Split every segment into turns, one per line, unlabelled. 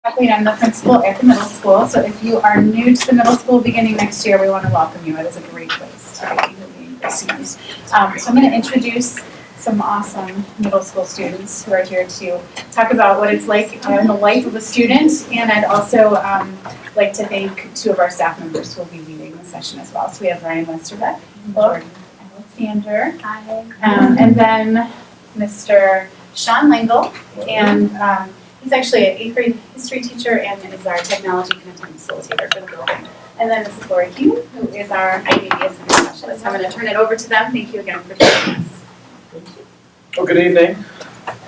I'm the principal at the middle school, so if you are new to the middle school beginning next year, we want to welcome you. It is a great place to be received. So I'm going to introduce some awesome middle school students who are here to talk about what it's like in the life of a student, and I'd also like to thank two of our staff members who will be leading the session as well. So we have Ryan Westerbeck and Jordan Alexander.
Hi.
And then Mr. Sean Langle, and he's actually an 8th grade history teacher and is our technology content facilitator for the building. And then Mrs. Lori Hugh, who is our IDBS specialist. I'm going to turn it over to them. Thank you again for joining us.
Well, good evening.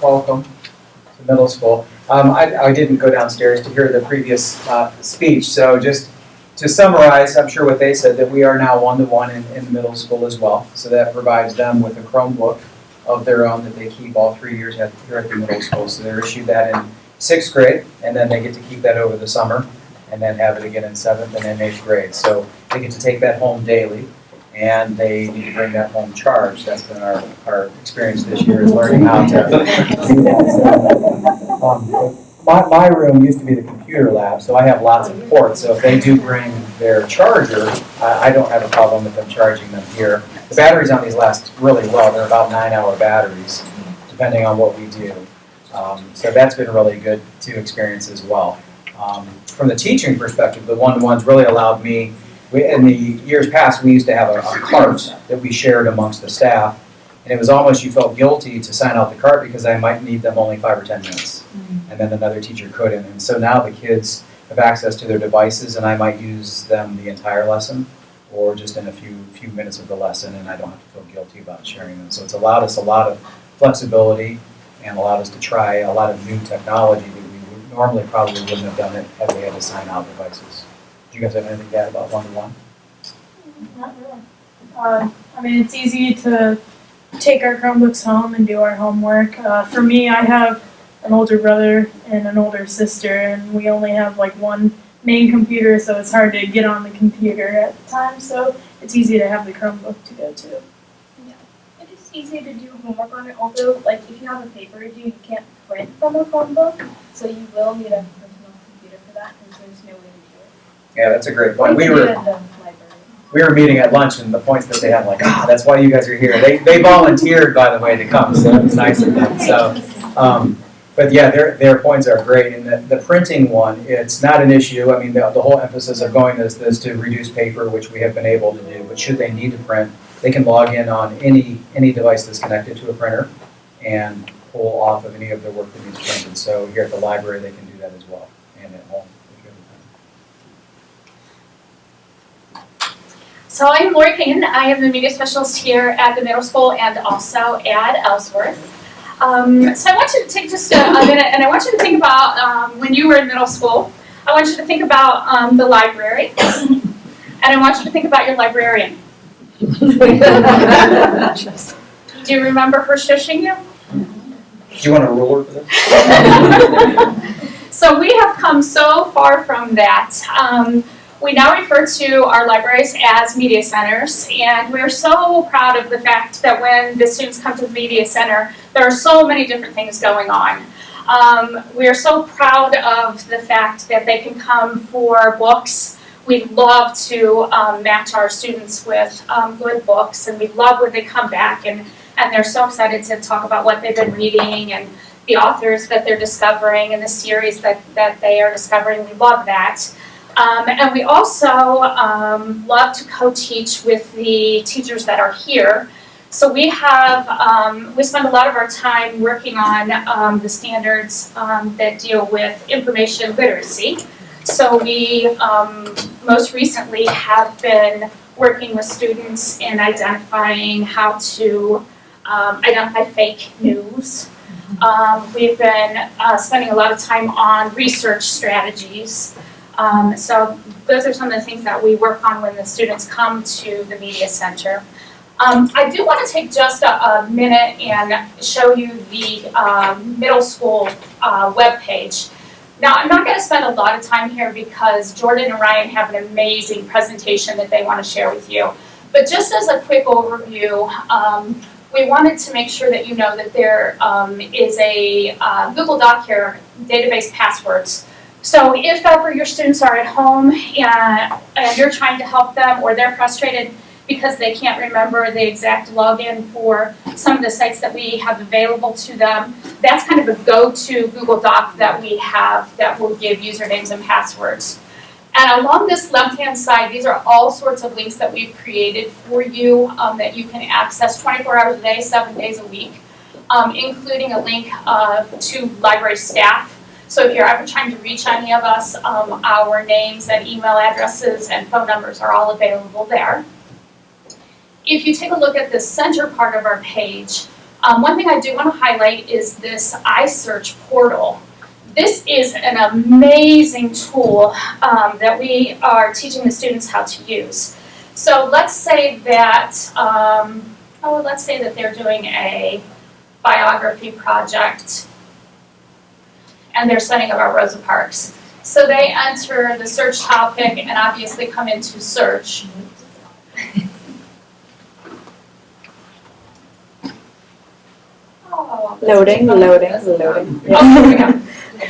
Welcome to middle school. I didn't go downstairs to hear the previous speech, so just to summarize, I'm sure what they said, that we are now one-to-one in middle school as well. So that provides them with a Chromebook of their own that they keep all 3 years here at the middle school. So they're issued that in 6th grade, and then they get to keep that over the summer, and then have it again in 7th and then 8th grade. So they get to take that home daily, and they need to bring that home charged. That's been our experience this year, is learning how to do that. So, my room used to be the computer lab, so I have lots of ports. So if they do bring their charger, I don't have a problem with them charging them here. The batteries on these last really well. They're about 9-hour batteries, depending on what we do. So that's been really good to experience as well. From the teaching perspective, the one-to-ones really allowed me, in the years past, we used to have a cart that we shared amongst the staff, and it was almost, you felt guilty to sign out the cart because I might need them only 5 or 10 minutes, and then another teacher couldn't. And so now the kids have access to their devices, and I might use them the entire lesson, or just in a few minutes of the lesson, and I don't have to feel guilty about sharing them. So it's allowed us a lot of flexibility and allowed us to try a lot of new technology that we would normally probably wouldn't have done it had we had to sign out devices. Do you guys have anything to add about one-to-one?
Not really. I mean, it's easy to take our Chromebooks home and do our homework. For me, I have an older brother and an older sister, and we only have like one main computer, so it's hard to get on the computer at the time. So it's easy to have the Chromebook to go to.
Yeah, it is easy to do homework on it. Although, like if you have a paper to do, you can't print from a Chromebook, so you will need a personal computer for that, because there's no way to do it.
Yeah, that's a great point.
You can do it at the library.
We were meeting at lunch, and the points that they had, like, that's why you guys are here. They volunteered, by the way, to come, so it was nice of them. So, but yeah, their points are great. And the printing one, it's not an issue. I mean, the whole emphasis of going is to reduce paper, which we have been able to do. But should they need to print, they can log in on any device that's connected to a printer and pull off of any of their work that needs printed. So here at the library, they can do that as well, and at home.
So I'm Lori Payton. I am the media specialist here at the middle school and also at Ellsworth. So I want you to take just a minute, and I want you to think about when you were in middle school. I want you to think about the library, and I want you to think about your librarian. Do you remember her shushing you?
Do you want a ruler for this?
So we have come so far from that. We now refer to our libraries as media centers, and we're so proud of the fact that when the students come to the media center, there are so many different things going on. We are so proud of the fact that they can come for books. We love to match our students with good books, and we love when they come back and they're so excited to talk about what they've been reading and the authors that they're discovering and the series that they are discovering. We love that. And we also love to co-teach with the teachers that are here. So we have, we spend a lot of our time working on the standards that deal with information literacy. So we most recently have been working with students in identifying how to identify fake news. We've been spending a lot of time on research strategies. So those are some of the things that we work on when the students come to the media center. I do want to take just a minute and show you the middle school webpage. Now, I'm not going to spend a lot of time here because Jordan and Ryan have an amazing presentation that they want to share with you. But just as a quick overview, we wanted to make sure that you know that there is a Google Doc here, database passwords, So if ever your students are at home and you're trying to help them, or they're frustrated because they can't remember the exact login for some of the sites that we have available to them, that's kind of a go-to Google Doc that we have that will give usernames and passwords. And along this left-hand side, these are all sorts of links that we've created for you that you can access 24 hours a day, 7 days a week, including a link to library staff. So if you're ever trying to reach any of us, our names and email addresses and phone numbers are all available there. If you take a look at the center part of our page, one thing I do want to highlight is this iSearch portal. This is an amazing tool that we are teaching the students how to use. So let's say that, let's say that they're doing a biography project and they're studying about Rosa Parks. So they enter the search topic and obviously come into search.
Loading.
Oh, here we go.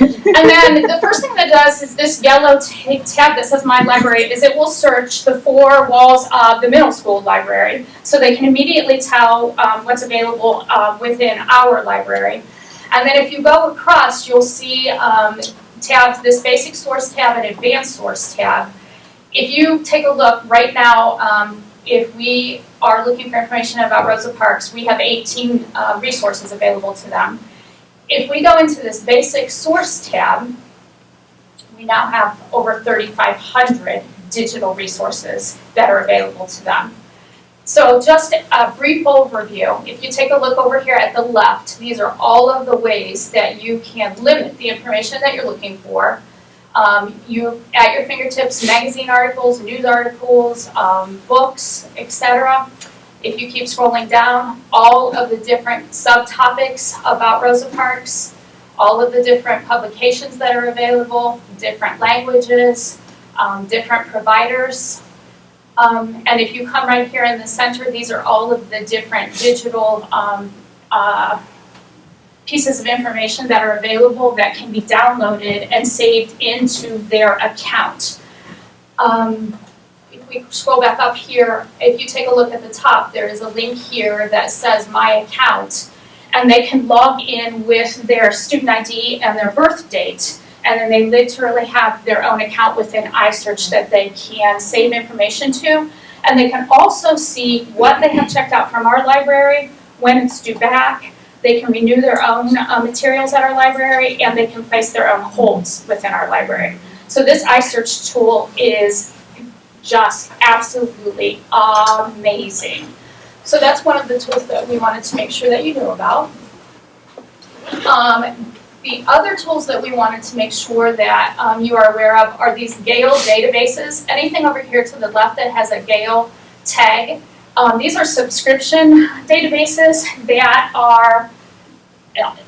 And then the first thing that does is this yellow tab that says My Library is it will search the 4 walls of the middle school library so they can immediately tell what's available within our library. And then if you go across, you'll see tabs, this basic source tab and advanced source tab. If you take a look right now, if we are looking for information about Rosa Parks, we have 18 resources available to them. If we go into this basic source tab, we now have over 3,500 digital resources that are available to them. So just a brief overview. If you take a look over here at the left, these are all of the ways that you can limit the information that you're looking for. You, at your fingertips, magazine articles, news articles, books, etc. If you keep scrolling down, all of the different subtopics about Rosa Parks, all of the different publications that are available, different languages, different providers. And if you come right here in the center, these are all of the different digital pieces of information that are available that can be downloaded and saved into their account. If we scroll back up here, if you take a look at the top, there is a link here that says My Account, and they can log in with their student ID and their birth date, and then they literally have their own account within iSearch that they can save information to, and they can also see what they have checked out from our library, when it's due back. They can renew their own materials at our library, and they can place their own holds within our library. So this iSearch tool is just absolutely amazing. So that's one of the tools that we wanted to make sure that you knew about. The other tools that we wanted to make sure that you are aware of are these Gale databases. Anything over here to the left that has a Gale tag, these are subscription databases that are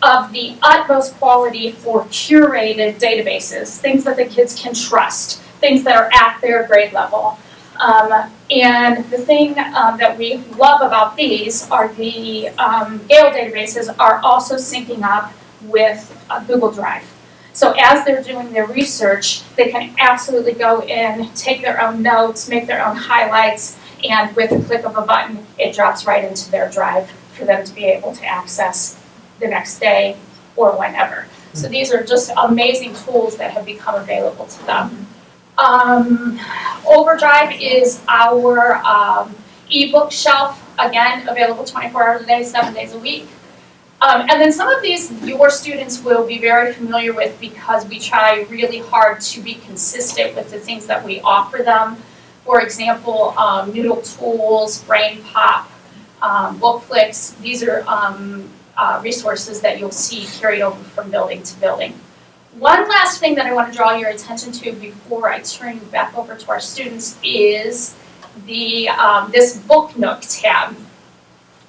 of the utmost quality for curated databases, things that the kids can trust, things that are at their grade level. And the thing that we love about these are the Gale databases are also syncing up with Google Drive. So as they're doing their research, they can absolutely go in, take their own notes, make their own highlights, and with a click of a button, it drops right into their drive for them to be able to access the next day or whenever. So these are just amazing tools that have become available to them. Overdrive is our ebook shelf, again, available 24 hours a day, 7 days a week. And then some of these your students will be very familiar with because we try really hard to be consistent with the things that we offer them. For example, Noodle Tools, Brain Pop, Bookflix, these are resources that you'll see carried over from building to building. One last thing that I want to draw your attention to before I turn you back over to our students is the this Book Nook tab.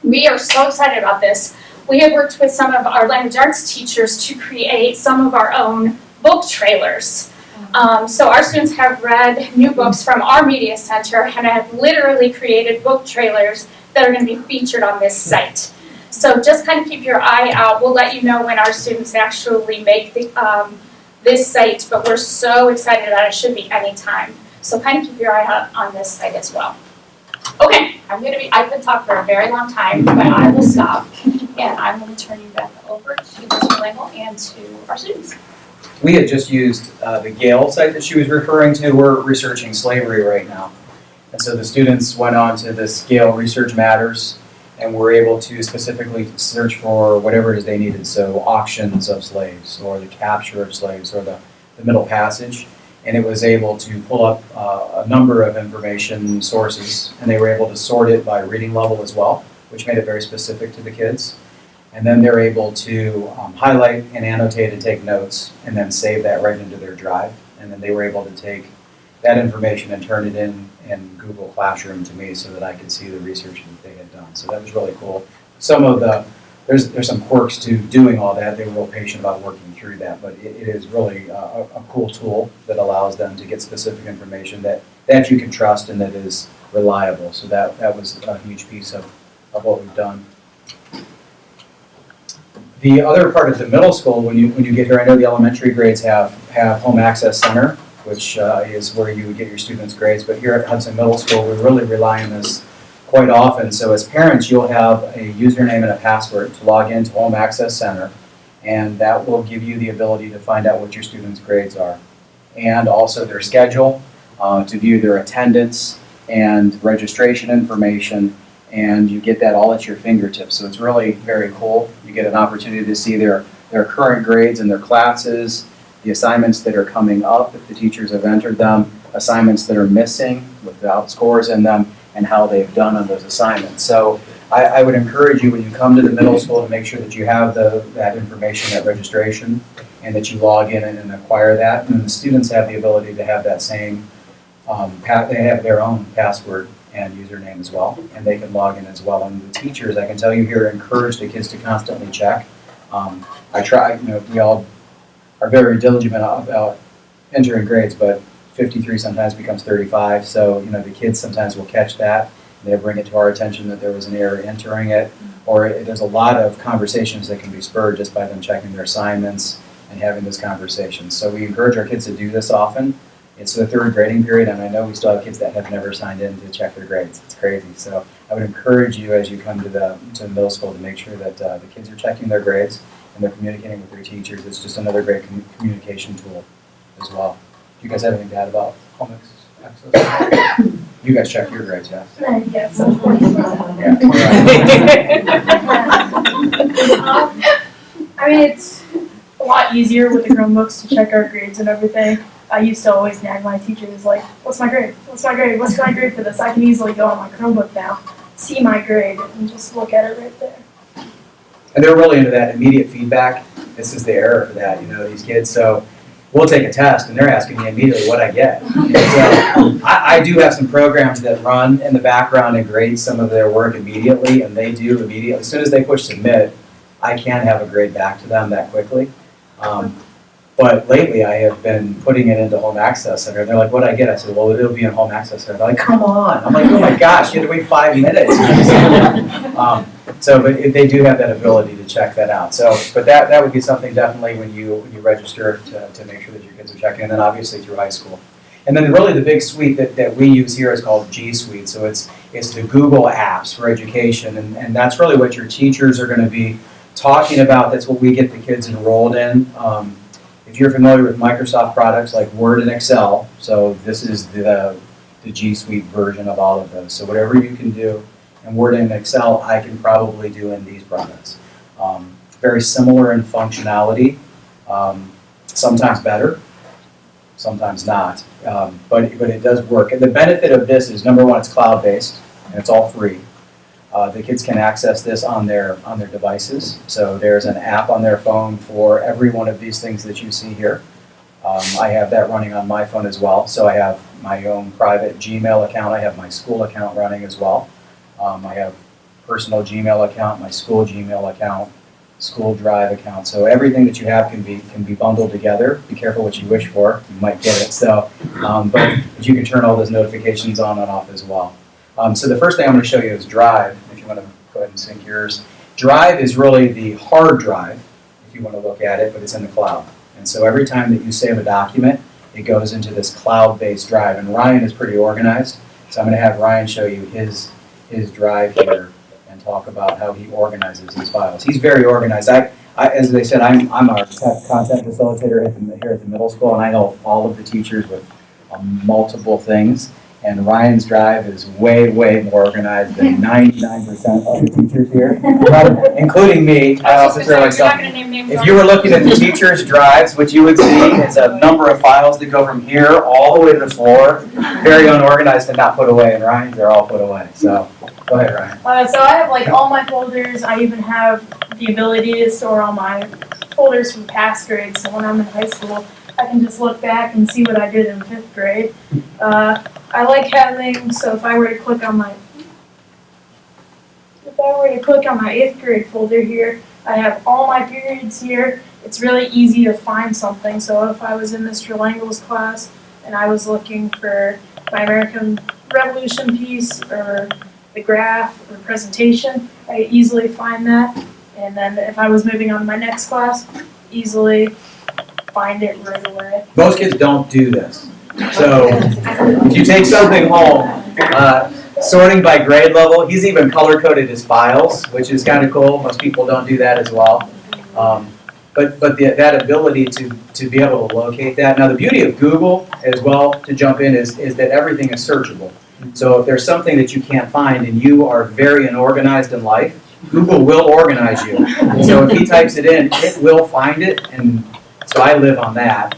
We are so excited about this. We have worked with some of our language arts teachers to create some of our own book trailers. So our students have read new books from our media center and have literally created book trailers that are going to be featured on this site. So just kind of keep your eye out. We'll let you know when our students actually make this site, but we're so excited about it. It should be anytime. So kind of keep your eye out on this site as well. Okay, I've been talking for a very long time, but I will stop. And I'm going to turn you back over to Mr. Langel and to our students.
We had just used the Gale site that she was referring to. We're researching slavery right now. And so the students went on to this Gale Research Matters and were able to specifically search for whatever it is they needed. So auctions of slaves, or the capture of slaves, or the Middle Passage. And it was able to pull up a number of information sources, and they were able to sort it by reading level as well, which made it very specific to the kids. And then they're able to highlight and annotate and take notes, and then save that right into their drive. And then they were able to take that information and turn it in Google Classroom to me so that I could see the research that they had done. So that was really cool. Some of there's some quirks to doing all that. They were real patient about working through that, but it is really a cool tool that allows them to get specific information that you can trust and that is reliable. So that was a huge piece of what we've done. The other part of the middle school, when you get here, I know the elementary grades have home access center, which is where you would get your students' grades. But here at Hudson Middle School, we really rely on this quite often. So as parents, you'll have a username and a password to log into Home Access Center, and that will give you the ability to find out what your students' grades are, and also their schedule, to view their attendance and registration information, and you get that all at your fingertips. So it's really very cool. You get an opportunity to see their current grades in their classes, the assignments that are coming up if the teachers have entered them, assignments that are missing without scores in them, and how they've done on those assignments. So I would encourage you when you come to the middle school to make sure that you have that information, that registration, and that you log in and acquire that. And the students have the ability to have that same, they have their own password and username as well, and they can log in as well. And the teachers, I can tell you here, encourage the kids to constantly check. I try, we all are very diligent about entering grades, but 53 sometimes becomes 35, so the kids sometimes will catch that. They bring it to our attention that there was an error entering it, or there's a lot of conversations that can be spurred just by them checking their assignments and having those conversations. So we encourage our kids to do this often. It's the third grading period, and I know we still have kids that have never signed in to check their grades. It's crazy. So I would encourage you as you come to the middle school to make sure that the kids are checking their grades and they're communicating with their teachers. It's just another great communication tool as well. Do you guys have anything to add about home access? You guys check your grades, yes?
Yes. I mean, it's a lot easier with the Chromebooks to check our grades and everything. I used to always nag my teachers like, what's my grade? What's my grade? What's my grade for this? I can easily go on my Chromebook now, see my grade, and just look at it right there.
And they're really into that immediate feedback. This is the era for that, these kids. So we'll take a test, and they're asking me immediately what I get. And so I do have some programs that run in the background and grade some of their work immediately, and they do immediately. As soon as they push submit, I can have a grade back to them that quickly. But lately, I have been putting it into Home Access Center. They're like, "What'd I get?" I said, "Well, it'll be in Home Access Center." They're like, "Come on!" I'm like, "Oh my gosh, you had to wait 5 minutes." But they do have that ability to check that out. So, but that would be something definitely when you register to make sure that your kids are checking, and then obviously through high school. And then really the big suite that we use here is called G Suite. So it's the Google apps for education, and that's really what your teachers are going to be talking about. That's what we get the kids enrolled in. If you're familiar with Microsoft products like Word and Excel, so this is the G Suite version of all of those. So whatever you can do in Word and Excel, I can probably do in these products. Very similar in functionality, sometimes better, sometimes not, but it does work. And the benefit of this is, number one, it's cloud-based, and it's all free. The kids can access this on their devices. So there's an app on their phone for every one of these things that you see here. I have that running on my phone as well. So I have my own private Gmail account. I have my school account running as well. I have personal Gmail account, my school Gmail account, school Drive account. So everything that you have can be bundled together. Be careful what you wish for. You might get it. So, but you can turn all those notifications on and off as well. So the first thing I'm going to show you is Drive. If you want to go ahead and sync yours. Drive is really the hard drive, if you want to look at it, but it's in the cloud. And so every time that you save a document, it goes into this cloud-based drive. And Ryan is pretty organized, so I'm going to have Ryan show you his drive here and talk about how he organizes his files. He's very organized. As they said, I'm our tech content facilitator here at the middle school, and I know all of the teachers with multiple things. And Ryan's drive is way, way more organized than 99% of the teachers here, including me. I also throw myself. If you were looking at the teachers' drives, what you would see is a number of files that go from here all the way to the floor, very unorganized and not put away. And Ryan's, they're all put away. So go ahead, Ryan.
So I have like all my folders. I even have the ability to store all my folders from past grades. So when I'm in high school, I can just look back and see what I did in 5th grade. I like having, so if I were to click on my 8th grade folder here, I have all my periods here. It's really easy to find something. So if I was in Mr. Langle's class and I was looking for my American Revolution piece or the graph or presentation, I could easily find that. And then if I was moving on to my next class, easily find it right away.
Most kids don't do this. So if you take something home, sorting by grade level, he's even color-coded his files, which is kind of cool. Most people don't do that as well. But that ability to be able to locate that. Now the beauty of Google as well, to jump in, is that everything is searchable. So if there's something that you can't find and you are very unorganized in life, Google will organize you. So if he types it in, it will find it, and so I live on that.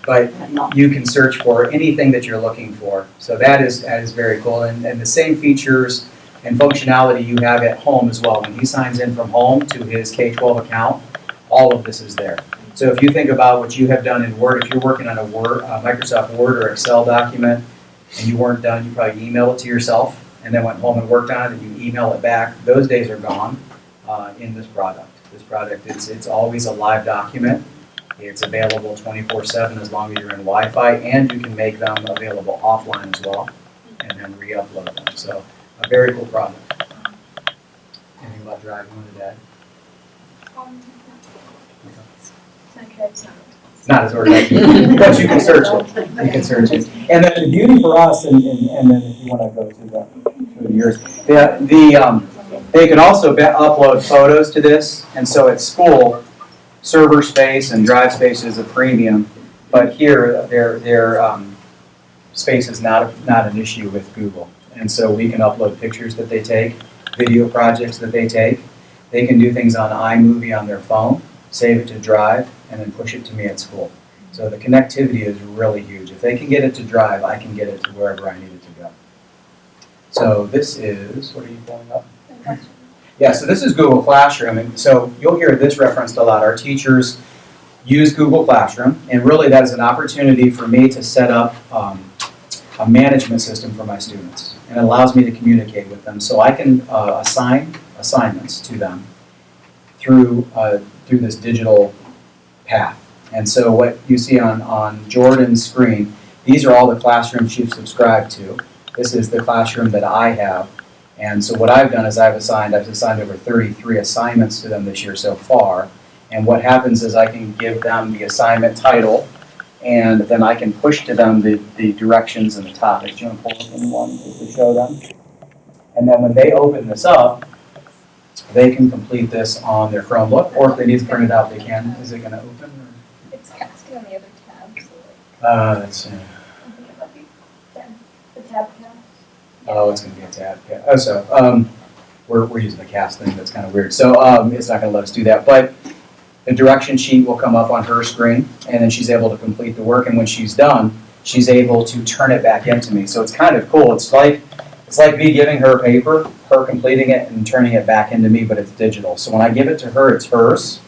But you can search for anything that you're looking for. So that is very cool. And the same features and functionality you have at home as well. When he signs in from home to his K-12 account, all of this is there. So if you think about what you have done in Word, if you're working on a Microsoft Word or Excel document and you weren't done, you probably email it to yourself and then went home and worked on it and you email it back. Those days are gone in this product. This product, it's always a live document. It's available 24/7 as long as you're in Wi-Fi, and you can make them available offline as well, and then re-upload them. So a very cool product. Anything about Drive you wanted to add? It's not as organized, but you can search it. You can search it. And then the beauty for us, and then if you want to go to yours, they can also upload photos to this, and so at school, server space and drive space is a premium, but here their space is not an issue with Google. And so we can upload pictures that they take, video projects that they take. They can do things on iMovie on their phone, save it to Drive, and then push it to me at school. So the connectivity is really huge. If they can get it to Drive, I can get it to wherever I need it to go. So this is, what are you pulling up? Yeah, so this is Google Classroom, and so you'll hear this referenced a lot. Our teachers use Google Classroom, and really that is an opportunity for me to set up a management system for my students, and it allows me to communicate with them. So I can assign assignments to them through this digital path. And so what you see on Jordan's screen, these are all the classrooms you've subscribed to. This is the classroom that I have. And so what I've done is I've assigned over 33 assignments to them this year so far. And what happens is I can give them the assignment title, and then I can push to them the directions and the topics. Do you want to pull up anyone to show them? And then when they open this up, they can complete this on their Chromebook, or if they need to print it out, they can. Is it going to open? Or?
It's casting on the other tab, so
Let's see.
I think it might be the tab cast.
Oh, it's going to be a tab. Yeah. Oh, so we're using the cast thing. That's kind of weird. So it's not going to let us do that. But the direction sheet will come up on her screen, and then she's able to complete the work. And when she's done, she's able to turn it back into me. So it's kind of cool. It's like me giving her paper, her completing it, and turning it back into me, but it's digital. So when I give it to her, it's hers.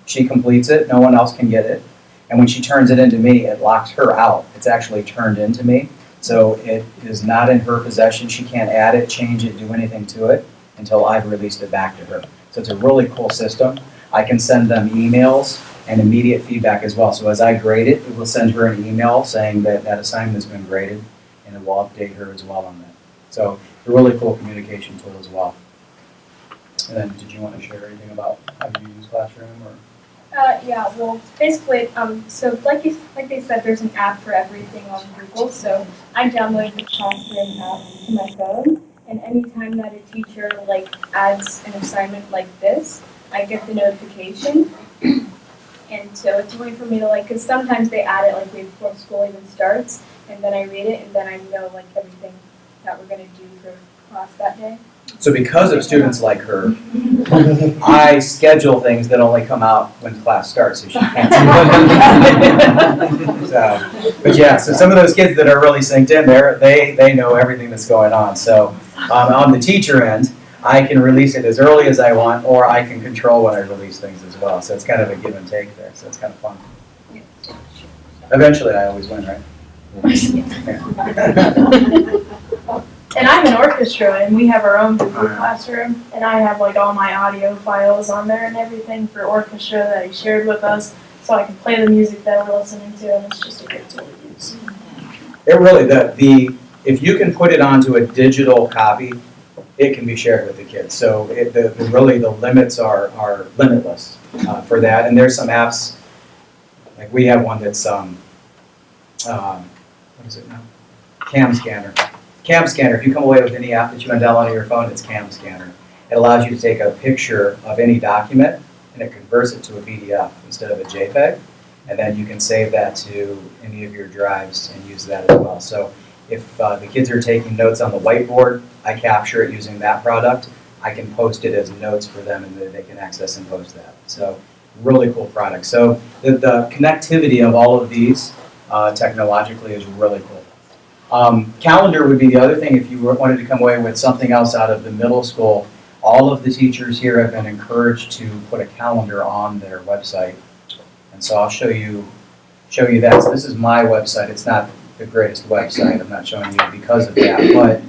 She completes it. No one else can get it. And when she turns it into me, it locks her out. It's actually turned into me. So it is not in her possession. She can't add it, change it, do anything to it until I've released it back to her. So it's a really cool system. I can send them emails and immediate feedback as well. So as I grade it, it will send her an email saying that that assignment has been graded, and it will update her as well on that. So it's a really cool communication tool as well. And then did you want to share anything about how you use Classroom? Or?
Yeah, well, basically, so like they said, there's an app for everything on Google. So I downloaded the Classroom app to my phone, and anytime that a teacher like adds an assignment like this, I get the notification. And so it's a way for me to like, because sometimes they add it like way before school even starts, and then I read it, and then I know like everything that we're gonna do for class that day.
So because of students like her, I schedule things that only come out when class starts, so she can't see. So, but yeah, so some of those kids that are really synced in there, they know everything that's going on. So on the teacher end, I can release it as early as I want, or I can control when I release things as well. So it's kind of a give and take there, so it's kind of fun. Eventually, I always win, right?
And I'm in orchestra, and we have our own Google Classroom, and I have like all my audio files on there and everything for orchestra that he shared with us, so I can play the music that we're listening to, and it's just a great tool to use.
It really, if you can put it onto a digital copy, it can be shared with the kids. So really the limits are limitless for that. And there's some apps, like we have one that's, what is it now? Cam Scanner. Cam Scanner, if you come away with any app that you want to download on your phone, it's Cam Scanner. It allows you to take a picture of any document and it converts it to a PDF instead of a JPEG. And then you can save that to any of your drives and use that as well. So if the kids are taking notes on the whiteboard, I capture it using that product. I can post it as notes for them and then they can access and post that. So really cool product. So the connectivity of all of these technologically is really cool. Calendar would be the other thing if you wanted to come away with something else out of the middle school. All of the teachers here have been encouraged to put a calendar on their website. And so I'll show you that. So this is my website. It's not the greatest website. I'm not showing you because of that. But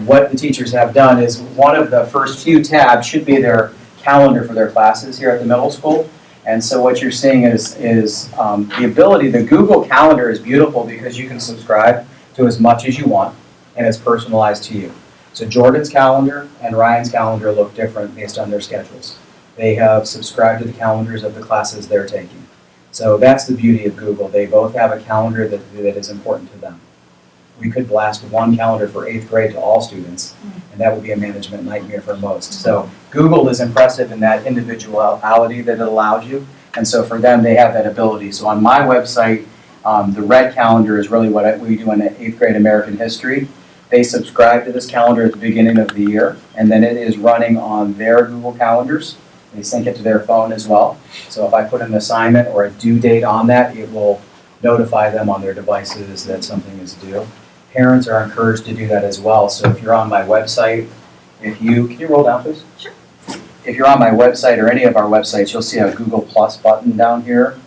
what the teachers have done is one of the first few tabs should be their calendar for their classes here at the middle school. And so what you're seeing is the ability, the Google Calendar is beautiful because you can subscribe to as much as you want, and it's personalized to you. So Jordan's calendar and Ryan's calendar look different based on their schedules. They have subscribed to the calendars of the classes they're taking. So that's the beauty of Google. They both have a calendar that is important to them. We could blast one calendar for 8th grade to all students, and that would be a management nightmare for most. So Google is impressive in that individuality that it allows you, and so for them, they have that ability. So on my website, the red calendar is really what we do in 8th grade American history. They subscribe to this calendar at the beginning of the year, and then it is running on their Google calendars. They sync it to their phone as well. So if I put an assignment or a due date on that, it will notify them on their devices that something is due. Parents are encouraged to do that as well. So if you're on my website, can you roll down please?
Sure.
If you're on my website or any of our websites, you'll see a Google Plus button down here.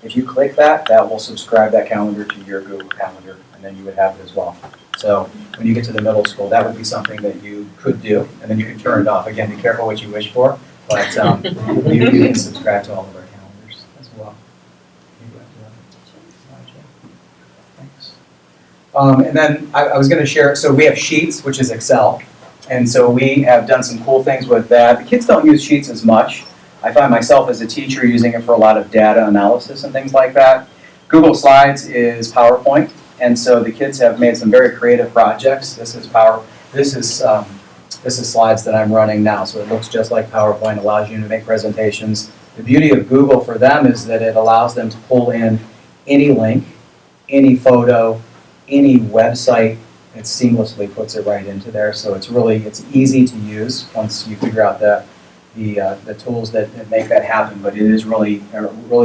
If you click that, that will subscribe that calendar to your Google Calendar, and then you would have it as well. So when you get to the middle school, that would be something that you could do, and then you can turn it off. Again, be careful what you wish for, but you can subscribe to all of our calendars as well. Thanks. And then I was going to share, so we have Sheets, which is Excel, and so we have done some cool things with that. The kids don't use Sheets as much. I find myself as a teacher using it for a lot of data analysis and things like that. Google Slides is PowerPoint, and so the kids have made some very creative projects. This is slides that I'm running now, so it looks just like PowerPoint, allows you to make presentations. The beauty of Google for them is that it allows them to pull in any link, any photo, any website. It seamlessly puts it right into there, so it's easy to use once you figure out the tools that make that happen, but it is really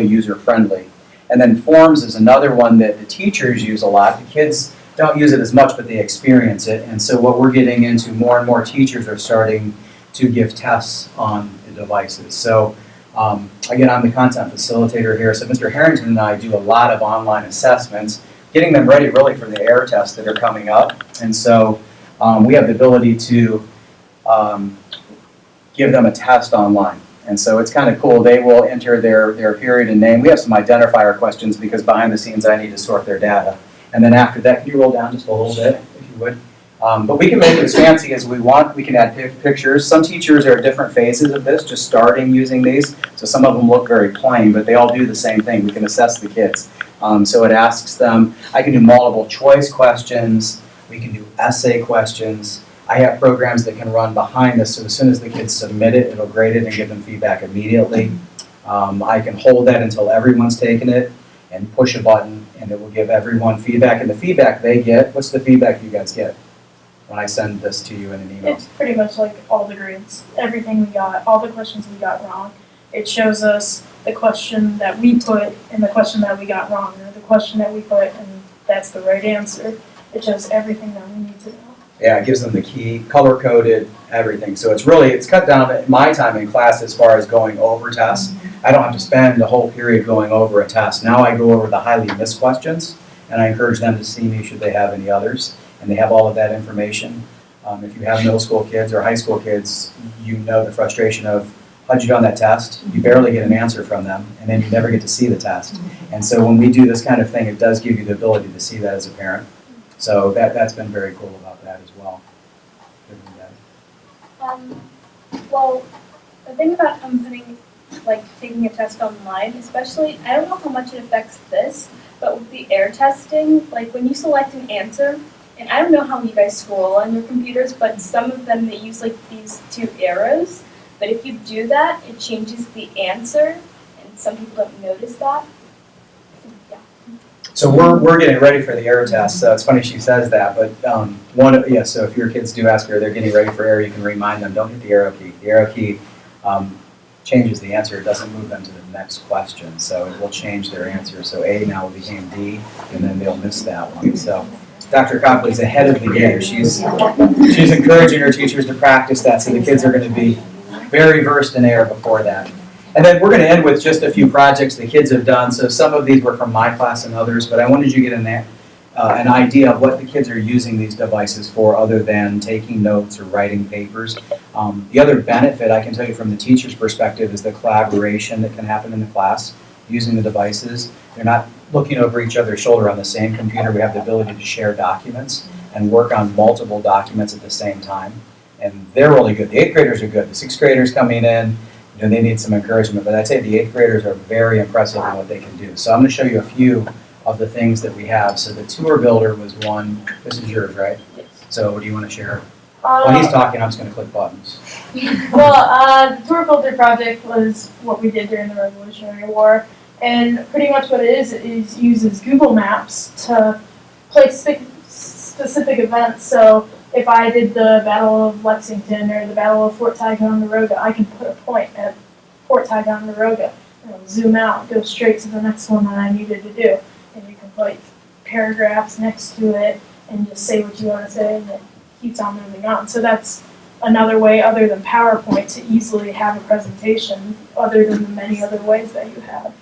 user-friendly. And then Forms is another one that the teachers use a lot. The kids don't use it as much, but they experience it. And so what we're getting into, more and more teachers are starting to give tests on the devices. So again, I'm the content facilitator here. So Mr. Harrington and I do a lot of online assessments, getting them ready really for the air tests that are coming up. And so we have the ability to give them a test online. And so it's kind of cool. They will enter their period and name. We have some identifier questions because behind the scenes I need to sort their data. And then after that, can you roll down just a little bit, if you would? But we can make it as fancy as we want. We can add pictures. Some teachers are at different phases of this, just starting using these. So some of them look very plain, but they all do the same thing. We can assess the kids. So it asks them, I can do multiple choice questions. We can do essay questions. I have programs that can run behind this, so as soon as the kids submit it, it'll grade it and give them feedback immediately. I can hold that until everyone's taken it and push a button, and it will give everyone feedback. And the feedback they get, what's the feedback you guys get when I send this to you in an email?
It's pretty much like all the grades, everything we got, all the questions we got wrong. It shows us the question that we put and the question that we got wrong, or the question that we put and that's the right answer. It shows everything that we need to know.
Yeah, it gives them the key, color-coded, everything. So it's cut down my time in class as far as going over tests. I don't have to spend a whole period going over a test. Now I go over the highly missed questions, and I encourage them to see me should they have any others. And they have all of that information. If you have middle school kids or high school kids, you know the frustration of, how'd you do on that test? You barely get an answer from them, and then you never get to see the test. And so when we do this kind of thing, it does give you the ability to see that as a parent. So that's been very cool about that as well.
Well, the thing about taking a test online, especially, I don't know how much it affects this, but with the air testing, like when you select an answer, and I don't know how you guys scroll on your computers, but some of them, they use like these two arrows, but if you do that, it changes the answer, and some people don't notice that. Yeah.
So we're getting ready for the air test. So it's funny she says that, but so if your kids do ask her, they're getting ready for air, you can remind them, don't hit the arrow key. The arrow key changes the answer. It doesn't move them to the next question. So it will change their answer. So A now will become D, and then they'll miss that one. So Dr. Copley's ahead of the game. She's encouraging her teachers to practice that, so the kids are going to be very versed in air before that. And then we're going to end with just a few projects the kids have done. So some of these were from my class and others, but I wanted you to get an idea of what the kids are using these devices for other than taking notes or writing papers. The other benefit I can tell you from the teacher's perspective is the collaboration that can happen in the class using the devices. They're not looking over each other's shoulder on the same computer. We have the ability to share documents and work on multiple documents at the same time. And they're really good. The 8th graders are good. The 6th graders coming in, they need some encouragement, but I'd say the 8th graders are very impressive in what they can do. So I'm going to show you a few of the things that we have. So the tour builder was one. This is yours, right?
Yes.
So do you want to share? When he's talking, I'm just going to click buttons.
Well, the tour builder project was what we did during the Revolutionary War, and pretty much what it is uses Google Maps to place specific events. So if I did the Battle of Lexington or the Battle of Fort Ticonderoga, I can put a point at Fort Ticonderoga, zoom out, go straight to the next one that I needed to do, and you can put paragraphs next to it and just say what you want to say, and it keeps on moving on. So that's another way other than PowerPoint to easily have a presentation other than the many other ways that you have.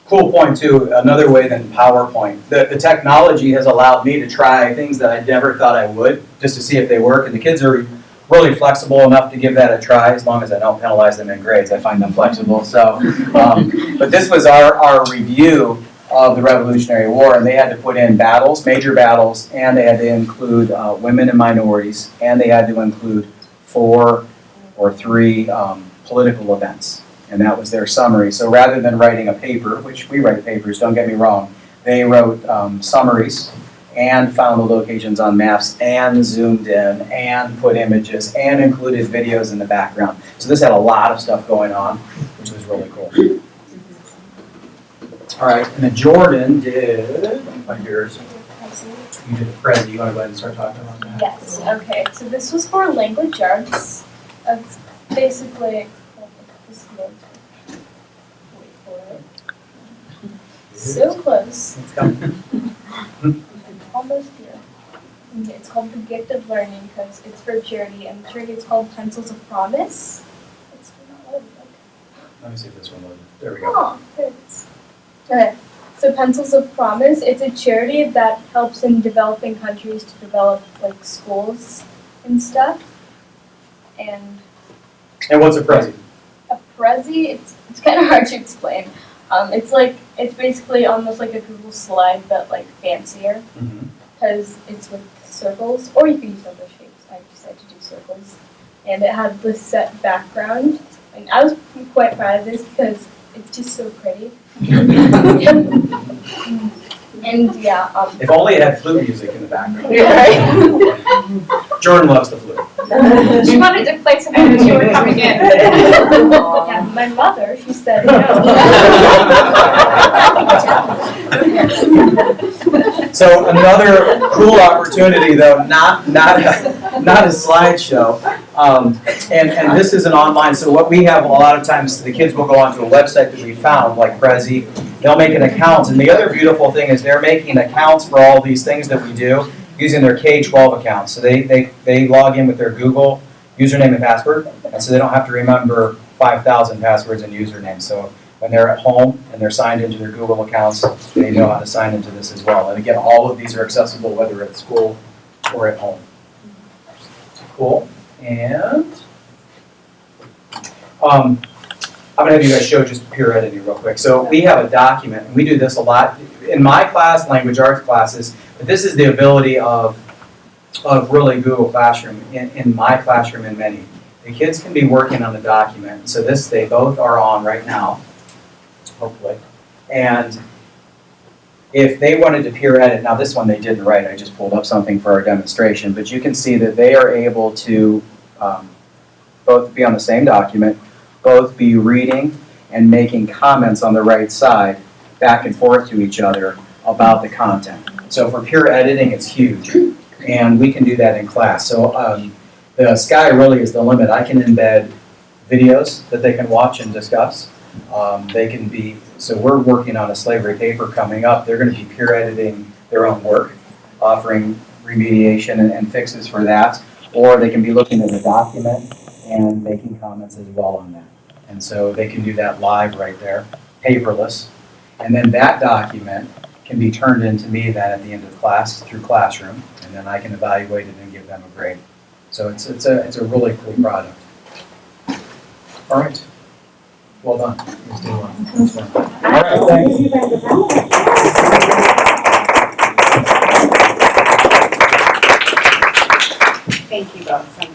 Cool point too, another way than PowerPoint. The technology has allowed me to try things that I never thought I would, just to see if they work, and the kids are really flexible enough to give that a try, as long as I don't penalize them in grades. I find them flexible. So, but this was our review of the Revolutionary War, and they had to put in battles, major battles, and they had to include women and minorities, and they had to include 4 or 3 political events. And that was their summary. So rather than writing a paper, which we write papers, don't get me wrong, they wrote summaries and found the locations on maps and zoomed in and put images and included videos in the background. So this had a lot of stuff going on, which was really cool. All right, and then Jordan did, let me find yours. You did a Prezi. You want to go ahead and start talking about that?
Yes, okay. So this was for language arts. It's basically, wait for it. So close.
It's coming.
Almost here. Okay, it's called The Gift of Learning because it's for charity, and the charity is called Pencils of Promise. It's not loaded.
Let me see if this one loaded. There we go.
Oh, there it is. Okay, so Pencils of Promise, it's a charity that helps in developing countries to develop like schools and stuff. And
what's a Prezi?
a Prezi, it's kind of hard to explain. It's basically almost like a Google slide, but like fancier.
Mm-hmm.
because it's with circles, or you can use other shapes. I decided to do circles. And it had this set background. And I was quite proud of this because it's just so pretty. And yeah,
If only it had flute music in the background.
right?
Jordan loves the flute.
She wanted to play tonight as you were coming in.
Yeah, my mother, she said no.
So another cool opportunity, though, not a slideshow, and this is an online. So what we have a lot of times, the kids will go onto a website that we found, like Prezi. They'll make an account, and the other beautiful thing is they're making accounts for all these things that we do using their K-12 accounts. So they log in with their Google username and password, and so they don't have to remember 5,000 passwords and usernames. So when they're at home and they're signed into their Google accounts, they know how to sign into this as well. And again, all of these are accessible whether at school or at home. Cool. And I'm going to have you guys show just peer editing real quick. So we have a document, and we do this a lot in my class, language arts classes, but this is the ability of really Google Classroom, in my classroom and many. The kids can be working on the document. So this, they both are on right now, hopefully. And if they wanted to peer edit, now this one they didn't write, I just pulled up something for our demonstration, but you can see that they are able to both be on the same document, both be reading and making comments on the right side back and forth to each other about the content. So for peer editing, it's huge. And we can do that in class. So the sky really is the limit. I can embed videos that they can watch and discuss. They can be, so we're working on a slavery paper coming up. They're going to be peer editing their own work, offering remediation and fixes for that. Or they can be looking at a document and making comments as well on that. And so they can do that live right there, paperless. And then that document can be turned into me then at the end of class through Classroom, and then I can evaluate it and give them a grade. So it's a really cool product. All right. Well done. Let's do one. All right, thanks.
Thank you both so much.